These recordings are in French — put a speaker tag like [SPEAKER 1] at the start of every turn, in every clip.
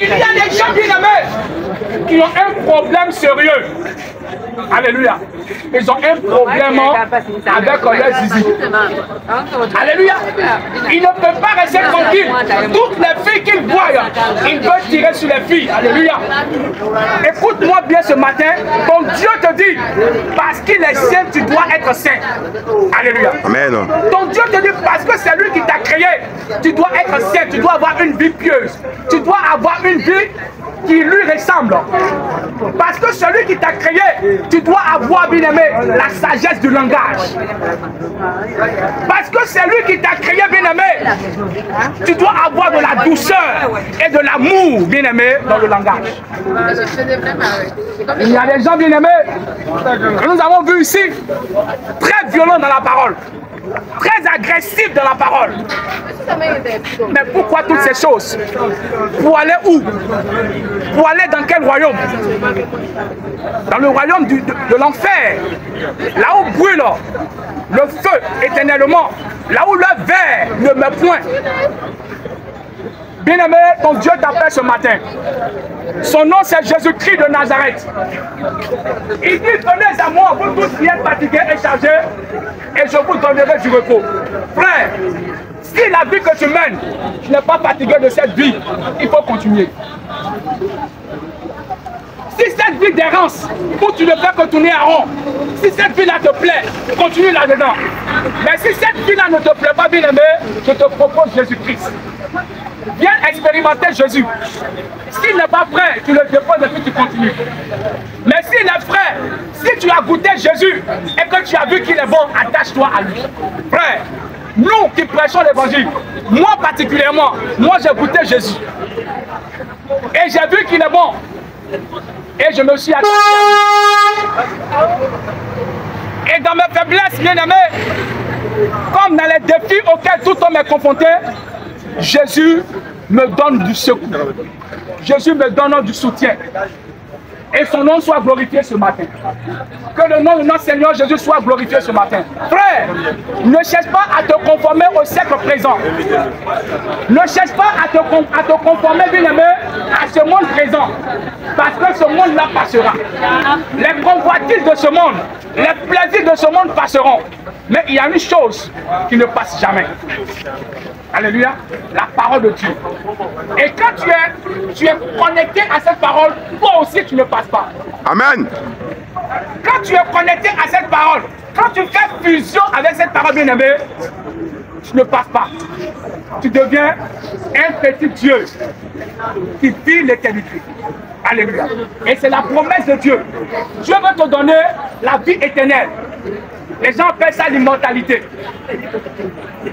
[SPEAKER 1] Il y a des gens bien-aimés qui ont un problème sérieux. Alléluia. Ils ont un problème avec leur zizi. Alléluia. Ils ne peuvent pas rester tranquilles. Toutes les filles qu'ils voient, ils veulent tirer sur les filles. Alléluia. Écoute-moi bien ce matin. Ton Dieu te dit, parce qu'il est saint, tu dois être saint. Alléluia.
[SPEAKER 2] Amen.
[SPEAKER 1] Ton Dieu te dit, parce que c'est lui qui t'a créé, tu dois être saint. Tu dois avoir une vie pieuse. Tu dois avoir une vie qui lui ressemble. Parce que celui qui t'a créé, tu dois avoir, bien aimé, la sagesse du langage. Parce que c'est lui qui t'a créé, bien aimé, tu dois avoir de la douceur et de l'amour, bien aimé, dans le langage. Il y a des gens, bien aimés, que nous avons vus ici, très violents dans la parole, très agressifs dans la parole. Mais pourquoi toutes ces choses? Pour aller où? Pour aller dans quel royaume? Dans le royaume de l'enfer. Là où brûle le feu éternellement. Là où le ver ne meurt point. Bien-aimé, ton Dieu t'appelle ce matin. Son nom c'est Jésus-Christ de Nazareth. Il dit, venez à moi, vous tous qui êtes fatigués et chargés, et je vous donnerai du repos. Frère, si la vie que tu mènes, tu n'es pas fatigué de cette vie, il faut continuer. Si cette vie d'errance, où tu ne fais que tourner à rond, si cette vie-là te plaît, continue là-dedans. Mais si cette vie-là ne te plaît pas, bien aimé, je te propose Jésus-Christ. Viens expérimenter Jésus. S'il n'est pas prêt, tu le déposes et puis tu continues. Mais s'il est prêt, si tu as goûté Jésus et que tu as vu qu'il est bon, attache-toi à lui. Frère, nous qui prêchons l'évangile, moi particulièrement, moi j'ai goûté Jésus. Et j'ai vu qu'il est bon. Et je me suis attaché à lui. Et dans mes faiblesses, bien aimés, comme dans les défis auxquels tout homme est confronté, Jésus me donne du secours. Jésus me donne du soutien. Et son nom soit glorifié ce matin. Que le nom de notre Seigneur Jésus soit glorifié ce matin. Frère, ne cherche pas à te conformer au siècle présent. Ne cherche pas à te conformer, bien aimé, à ce monde présent. Parce que ce monde-là passera. Les convoitises de ce monde, les plaisirs de ce monde passeront. Mais il y a une chose qui ne passe jamais. Alléluia, la parole de Dieu. Et quand tu es connecté à cette parole, toi aussi tu ne passes pas.
[SPEAKER 2] Amen.
[SPEAKER 1] Quand tu es connecté à cette parole, quand tu fais fusion avec cette parole bien-aimée, tu ne passes pas. Tu deviens un petit Dieu qui vit l'éternité. Alléluia. Et c'est la promesse de Dieu. Dieu veut te donner la vie éternelle. Les gens appellent ça l'immortalité.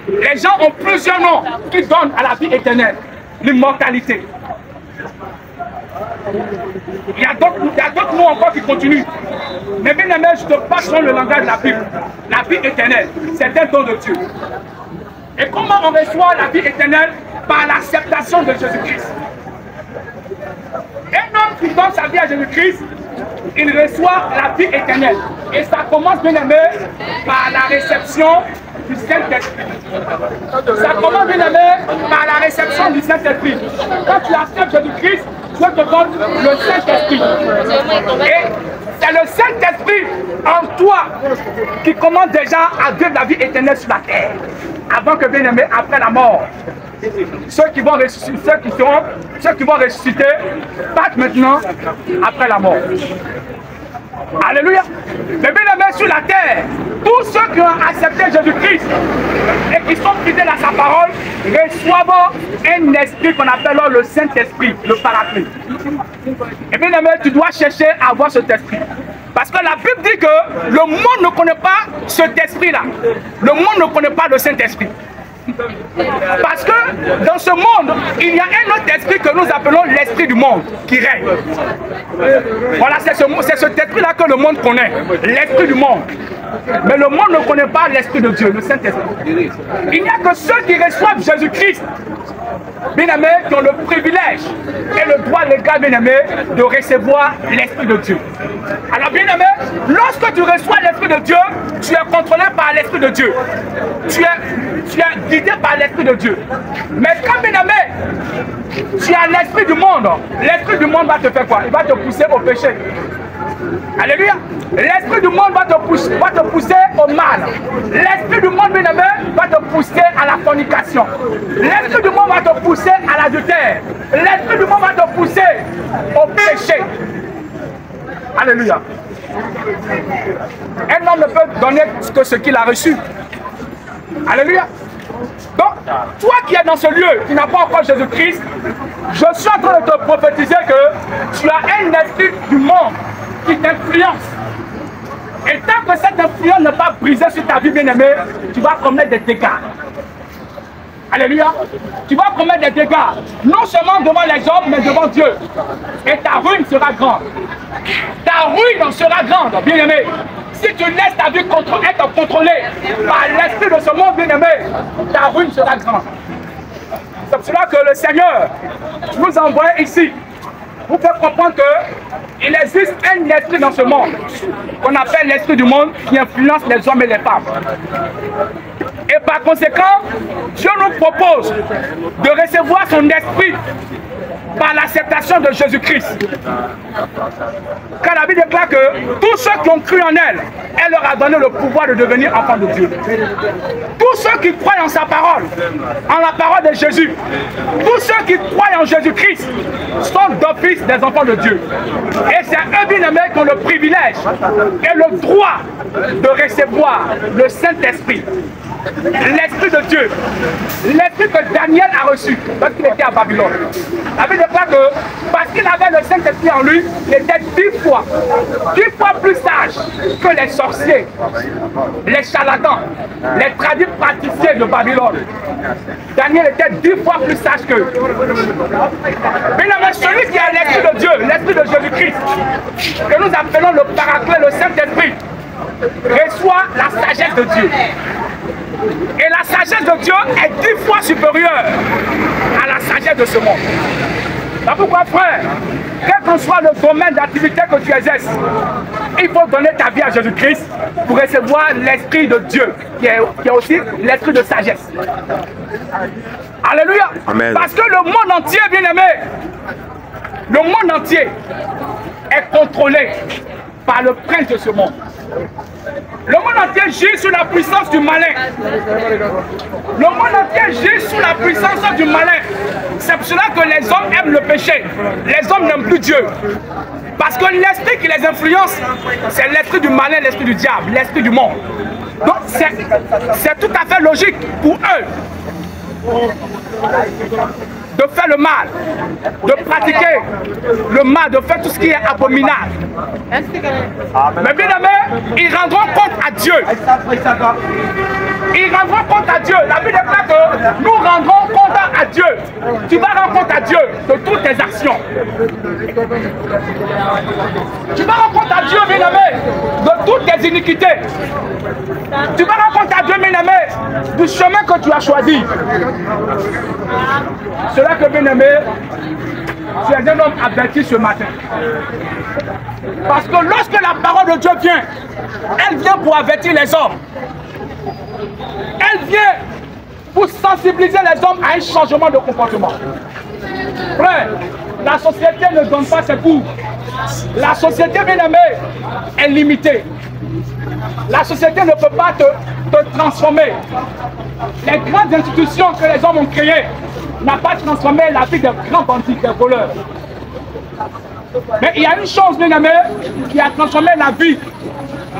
[SPEAKER 1] Les gens ont plusieurs noms qui donnent à la vie éternelle. L'immortalité. Il y a d'autres mots encore qui continuent. Mais bien aimé, je te passe sur le langage de la Bible. La vie éternelle, c'est un don de Dieu. Et comment on reçoit la vie éternelle? Par l'acceptation de Jésus-Christ. Un homme qui donne sa vie à Jésus-Christ, il reçoit la vie éternelle. Et ça commence, bien aimé, par la réception du Saint-Esprit. Ça commence, bien aimé, par la réception du Saint-Esprit. Quand tu acceptes Jésus-Christ, Dieu te donne le Saint-Esprit. Et c'est le Saint-Esprit en toi qui commence déjà à vivre la vie éternelle sur la terre. Avant que, bien aimé, après la mort, ceux qui vont ressusciter partent maintenant après la mort. Alléluia. Mais bien aimé, sur la terre, tous ceux qui ont accepté Jésus-Christ et qui sont fidèles à sa parole reçoivent un esprit qu'on appelle le Saint-Esprit, le Paraclet. Et bien aimé, tu dois chercher à avoir cet esprit. Parce que la Bible dit que le monde ne connaît pas cet esprit-là. Le monde ne connaît pas le Saint-Esprit. Parce que dans ce monde, il y a un autre esprit que nous appelons l'esprit du monde qui règne. Voilà, c'est cet esprit-là que le monde connaît, l'esprit du monde. Mais le monde ne connaît pas l'esprit de Dieu, le Saint-Esprit. Il n'y a que ceux qui reçoivent Jésus-Christ, bien aimé, qui ont le privilège et le droit légal, bien aimé, de recevoir l'esprit de Dieu. Alors, bien aimé, lorsque tu reçois l'esprit de Dieu, tu es contrôlé par l'esprit de Dieu. Tu es guidé par l'esprit de Dieu. Mais quand, bien aimé, tu as l'esprit du monde. L'esprit du monde va te faire quoi? Il va te pousser au péché. Alléluia. L'esprit du monde va te pousser au mal. L'esprit du monde, bien-aimé, va te pousser à la fornication. L'esprit du monde va te pousser à l'adultère. L'esprit du monde va te pousser au péché. Alléluia. Un homme ne peut donner que ce qu'il a reçu. Alléluia. Donc, toi qui es dans ce lieu, qui n'as pas encore Jésus-Christ, je suis en train de te prophétiser que tu as un esprit du monde qui t'influence. Et tant que cette influence n'est pas brisée sur ta vie, bien-aimée, tu vas commettre des dégâts. Alléluia. Tu vas commettre des dégâts, non seulement devant les hommes, mais devant Dieu. Et ta ruine sera grande. Ta ruine sera grande, bien-aimé. Si tu laisses ta vie être contrôlée par l'esprit de ce monde, bien-aimé, ta ruine sera grande. C'est pour cela que le Seigneur nous envoie ici pour faire comprendre qu'il existe un esprit dans ce monde qu'on appelle l'esprit du monde qui influence les hommes et les femmes. Et par conséquent, Dieu nous propose de recevoir son esprit par l'acceptation de Jésus-Christ. Car la Bible déclare que tous ceux qui ont cru en elle, elle leur a donné le pouvoir de devenir enfants de Dieu. Tous ceux qui croient en sa parole, en la parole de Jésus, tous ceux qui croient en Jésus-Christ sont d'office des enfants de Dieu. Et c'est eux, bien-aimés, qui ont le privilège et le droit de recevoir le Saint-Esprit. L'Esprit de Dieu, l'Esprit que Daniel a reçu lorsqu'il était à Babylone. La Bible déclare que parce qu'il avait le Saint-Esprit en lui, il était 10 fois plus sage que les sorciers, les charlatans, les tradis praticiens de Babylone. Daniel était 10 fois plus sage qu'eux. Mais celui qui a l'Esprit de Dieu, l'Esprit de Jésus-Christ, que nous appelons le Paraclet, le Saint-Esprit, reçoit la sagesse de Dieu. Et la sagesse de Dieu est 10 fois supérieure à la sagesse de ce monde. C'est pourquoi, frère, quel que soit le domaine d'activité que tu exerces, il faut donner ta vie à Jésus-Christ pour recevoir l'Esprit de Dieu, qui est aussi l'Esprit de sagesse. Alléluia. Amen. Parce que le monde entier, bien-aimé, le monde entier est contrôlé par le prince de ce monde. Le monde entier gît sous la puissance du malin. Le monde entier gît sous la puissance du malin. C'est pour cela que les hommes aiment le péché. Les hommes n'aiment plus Dieu. Parce que l'esprit qui les influence, c'est l'esprit du malin, l'esprit du diable, l'esprit du monde. Donc c'est tout à fait logique pour eux de faire le mal, de pratiquer le mal, de faire tout ce qui est abominable. Mais bien aimé, ils rendront compte à Dieu. Ils rendront compte à Dieu. La Bible déclare que nous rendrons compte à Dieu. Tu vas rendre compte à Dieu de toutes tes actions. Tu vas rendre compte à Dieu, bien aimé, de toutes tes iniquités. Tu vas rendre compte à Dieu, bien aimé, du chemin que tu as choisi. Cela que, bien aimé, tu es un homme averti ce matin. Parce que lorsque la parole de Dieu vient, elle vient pour avertir les hommes. Elle vient pour sensibiliser les hommes à un changement de comportement. Frère, la société ne donne pas ses cours. La société, bien aimée, est limitée. La société ne peut pas te transformer. Les grandes institutions que les hommes ont créées n'ont pas transformé la vie des grands bandits, des voleurs. Mais il y a une chose, bien aimé, qui a transformé la vie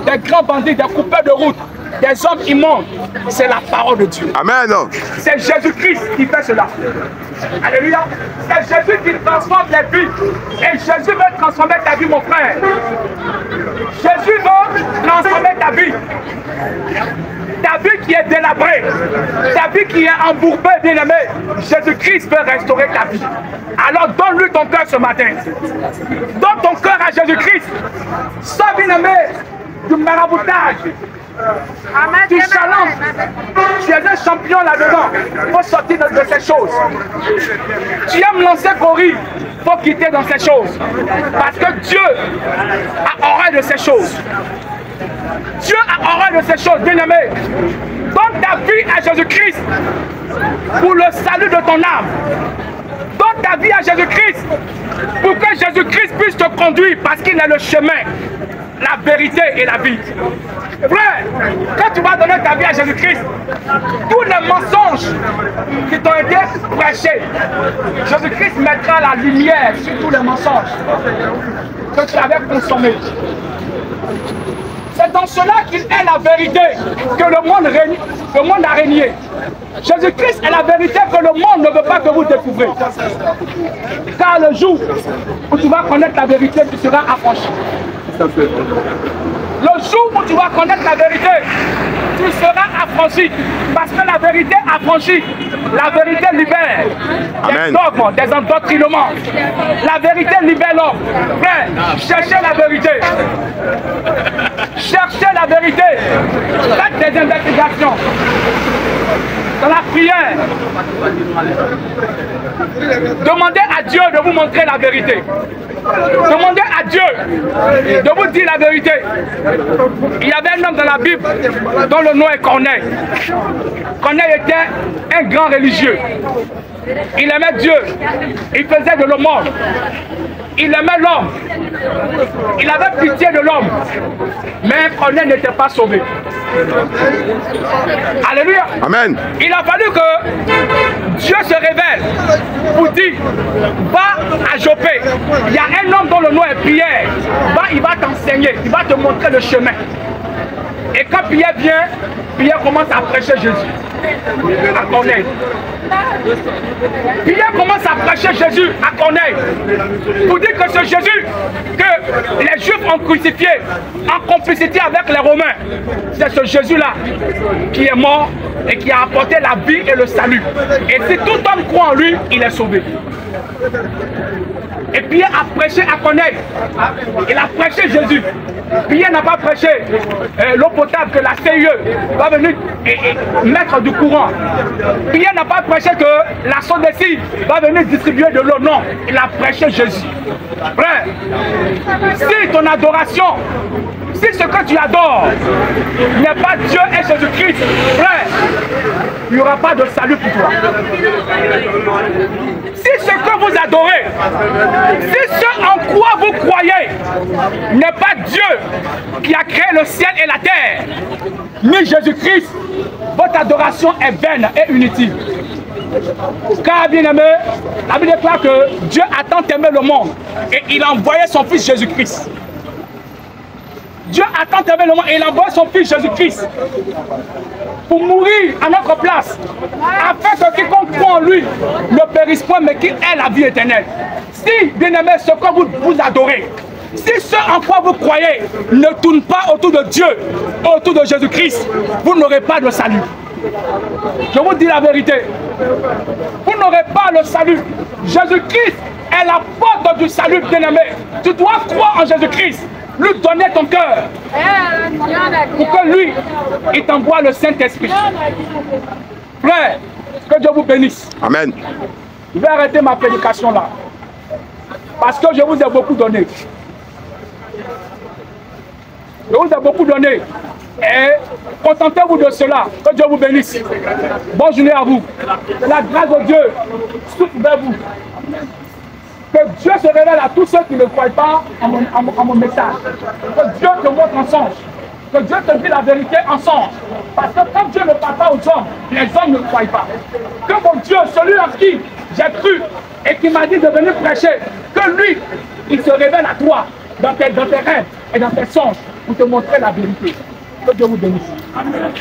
[SPEAKER 1] des grands bandits, des coupeurs de route, des hommes immondes. C'est la parole de Dieu. Amen. C'est Jésus-Christ qui fait cela. Alléluia. C'est Jésus qui transforme les vies. Et Jésus veut transformer ta vie, mon frère. Jésus veut transformer ta vie. Ta vie qui est délabrée, ta vie qui est embourbée, bien-aimé, Jésus-Christ veut restaurer ta vie. Alors donne-lui ton cœur ce matin. Donne ton cœur à Jésus-Christ. Sois, bien-aimé, du maraboutage. Tu challenges. Tu es un champion là-dedans. Il faut sortir de ces choses. Tu aimes lancer courir. Il faut quitter dans ces choses. Parce que Dieu a horreur de ces choses. Dieu a horreur de ces choses, bien-aimé. Donne ta vie à Jésus-Christ pour le salut de ton âme. Donne ta vie à Jésus-Christ pour que Jésus-Christ puisse te conduire parce qu'il est le chemin, la vérité et la vie. Frère, quand tu vas donner ta vie à Jésus-Christ, tous les mensonges qui t'ont été prêchés, Jésus-Christ mettra la lumière sur tous les mensonges que tu avais consommés. C'est dans cela qu'il est la vérité que le monde a régné. Jésus-Christ est la vérité que le monde ne veut pas que vous découvrez. Car le jour où tu vas connaître la vérité, tu seras affranchi. Le jour où tu vas connaître la vérité, tu seras affranchi. Parce que la vérité affranchit. La vérité libère. Des dogmes, des endoctrinements. La vérité libère l'homme. Frère, cherchez la vérité. Cherchez la vérité. Faites des investigations. Dans la prière, demandez à Dieu de vous montrer la vérité. Demandez à Dieu de vous dire la vérité. Il y avait un homme dans la Bible dont le nom est Corneille. Corneille était un grand religieux. Il aimait Dieu. Il faisait de l'aumône. Il aimait l'homme. Il avait pitié de l'homme. Mais Corneille n'était pas sauvé. Alléluia.
[SPEAKER 2] Amen.
[SPEAKER 1] Il a fallu que Dieu se révèle pour dire, va à Jopé. Il y a un homme dont le nom est Pierre. Il va t'enseigner, il va te montrer le chemin. Et quand Pierre vient, Pierre commence à prêcher Jésus à Corneille. Pierre commence à prêcher Jésus à Corneille pour dire que ce Jésus que les Juifs ont crucifié en complicité avec les Romains, c'est ce Jésus-là qui est mort et qui a apporté la vie et le salut. Et si tout homme croit en lui, il est sauvé. Et Pierre a prêché à Corneille. Il a prêché Jésus. Pierre n'a pas prêché l'eau potable que la CIE va venir et mettre du courant. Pierre n'a pas prêché que la Sodécie va venir distribuer de l'eau. Non, il a prêché Jésus. Frère, si ton adoration, si ce que tu adores n'est pas Dieu et Jésus-Christ, frère, il n'y aura pas de salut pour toi. Si ce que vous adorez, si ce en quoi vous croyez n'est pas Dieu qui a créé le ciel et la terre, mais Jésus-Christ, votre adoration est vaine et inutile. Car bien aimé, la Bible déclare que Dieu a tant aimé le monde et il a envoyé son fils Jésus-Christ. Dieu a tant aimé le monde et il a envoyé son fils Jésus-Christ pour mourir à notre place, afin que quiconque croit en lui ne périsse point, mais qu'il ait la vie éternelle. Si, bien aimé, ce que vous adorez, si ce en quoi vous croyez ne tourne pas autour de Dieu, autour de Jésus-Christ, vous n'aurez pas de salut. Je vous dis la vérité. Vous n'aurez pas le salut. Jésus-Christ est la porte du salut, bien-aimé. Tu dois croire en Jésus-Christ, lui donner ton cœur, pour que lui, il t'envoie le Saint-Esprit. Frère, que Dieu vous bénisse.
[SPEAKER 2] Amen.
[SPEAKER 1] Je vais arrêter ma prédication là, parce que je vous ai beaucoup donné. Je vous ai beaucoup donné. Et contentez-vous de cela. Que Dieu vous bénisse. Bonne journée à vous. Que la grâce de Dieu souffle vers vous. Que Dieu se révèle à tous ceux qui ne croient pas en mon message. Que Dieu te montre en songe. Que Dieu te dit la vérité en songe. Parce que quand Dieu ne parle pas aux hommes, les hommes ne croient pas. Que mon Dieu, celui en qui j'ai cru et qui m'a dit de venir prêcher, que lui, il se révèle à toi dans tes rêves et dans tes songes pour te montrer la vérité. Que Dieu vous bénisse. Amen.